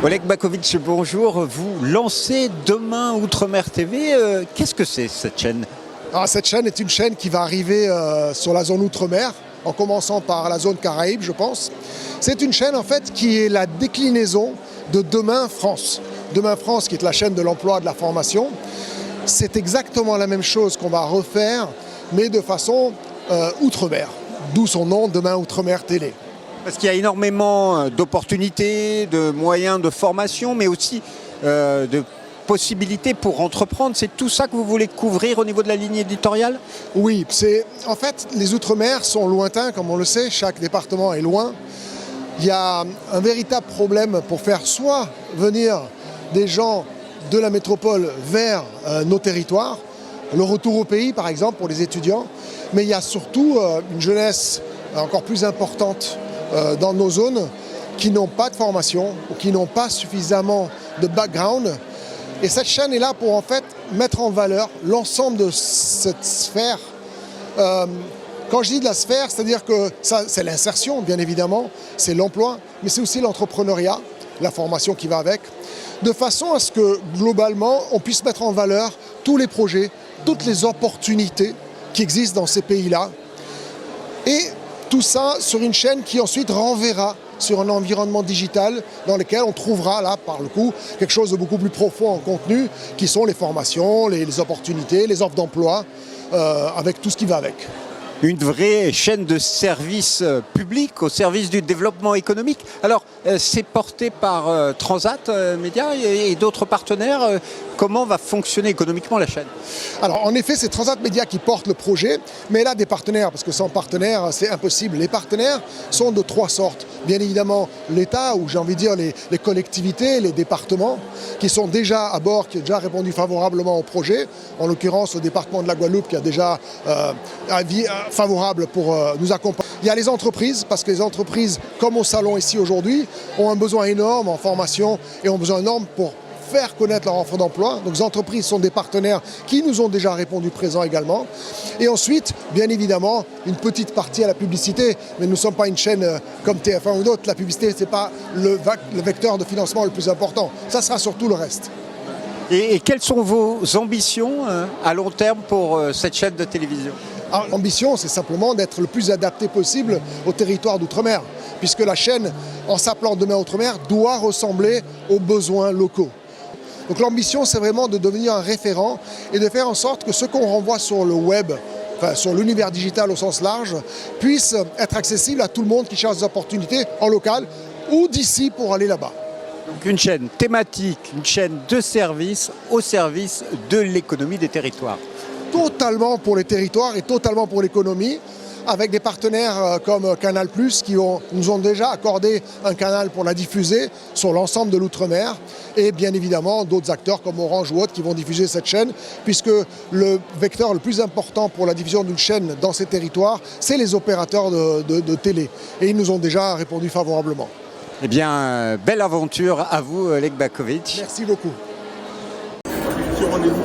Oleg Bakovic, bonjour. Vous lancez Demain Outre-mer TV. Qu'est-ce que c'est cette chaîne? Cette chaîne est une chaîne qui va arriver sur la zone Outre-mer, en commençant par la zone Caraïbes, je pense. C'est une chaîne en fait qui est la déclinaison de Demain France. Demain France qui est la chaîne de l'emploi et de la formation. C'est exactement la même chose qu'on va refaire, mais de façon Outre-mer. D'où son nom, Demain Outre-mer Télé. Parce qu'il y a énormément d'opportunités, de moyens de formation, mais aussi de possibilités pour entreprendre. C'est tout ça que vous voulez couvrir au niveau de la ligne éditoriale? Oui, en fait, les Outre-mer sont lointains, comme on le sait, chaque département est loin. Il y a un véritable problème pour faire soit venir des gens de la métropole vers nos territoires, le retour au pays par exemple pour les étudiants, mais il y a surtout une jeunesse encore plus importante dans nos zones qui n'ont pas de formation ou qui n'ont pas suffisamment de background. Et cette chaîne est là pour en fait mettre en valeur l'ensemble de cette sphère. Quand je dis de la sphère, c'est-à-dire que c'est l'insertion bien évidemment, c'est l'emploi, mais c'est aussi l'entrepreneuriat, la formation qui va avec, de façon à ce que globalement on puisse mettre en valeur tous les projets, toutes les opportunités qui existent dans ces pays-là. Et tout ça sur une chaîne qui ensuite renverra sur un environnement digital dans lequel on trouvera là, par le coup, quelque chose de beaucoup plus profond en contenu, qui sont les formations, les opportunités, les offres d'emploi, avec tout ce qui va avec. Une vraie chaîne de service public au service du développement économique. Alors, c'est porté par Transat Média et d'autres partenaires. Comment va fonctionner économiquement la chaîne? Alors, en effet, c'est Transat Média qui porte le projet, mais elle a des partenaires, parce que sans partenaires, c'est impossible. Les partenaires sont de trois sortes. Bien évidemment, l'État, ou j'ai envie de dire les collectivités, les départements, qui sont déjà à bord, qui ont déjà répondu favorablement au projet. En l'occurrence, le département de la Guadeloupe qui a déjà avis favorable pour nous accompagner. Il y a les entreprises, parce que les entreprises, comme au salon ici aujourd'hui, ont un besoin énorme en formation et ont besoin énorme pour faire connaître leur offre d'emploi. Donc les entreprises sont des partenaires qui nous ont déjà répondu présents également. Et ensuite, bien évidemment, une petite partie à la publicité, mais nous ne sommes pas une chaîne comme TF1 ou d'autres. La publicité, ce n'est pas le vecteur de financement le plus important. Ça sera surtout le reste. Et quelles sont vos ambitions à long terme pour cette chaîne de télévision? L'ambition, c'est simplement d'être le plus adapté possible au territoire d'outre-mer, puisque la chaîne, en s'appelant Demain Outre-mer, doit ressembler aux besoins locaux. Donc l'ambition, c'est vraiment de devenir un référent et de faire en sorte que ce qu'on renvoie sur le web, enfin sur l'univers digital au sens large, puisse être accessible à tout le monde qui cherche des opportunités en local ou d'ici pour aller là-bas. Donc une chaîne thématique, une chaîne de service au service de l'économie des territoires. Totalement pour les territoires et totalement pour l'économie, avec des partenaires comme Canal+, qui nous ont déjà accordé un canal pour la diffuser sur l'ensemble de l'outre-mer, et bien évidemment d'autres acteurs comme Orange ou autres qui vont diffuser cette chaîne, puisque le vecteur le plus important pour la diffusion d'une chaîne dans ces territoires, c'est les opérateurs de télé, et ils nous ont déjà répondu favorablement. Eh bien, belle aventure à vous, Oleg Bakovic. Merci beaucoup. Rendez-vous.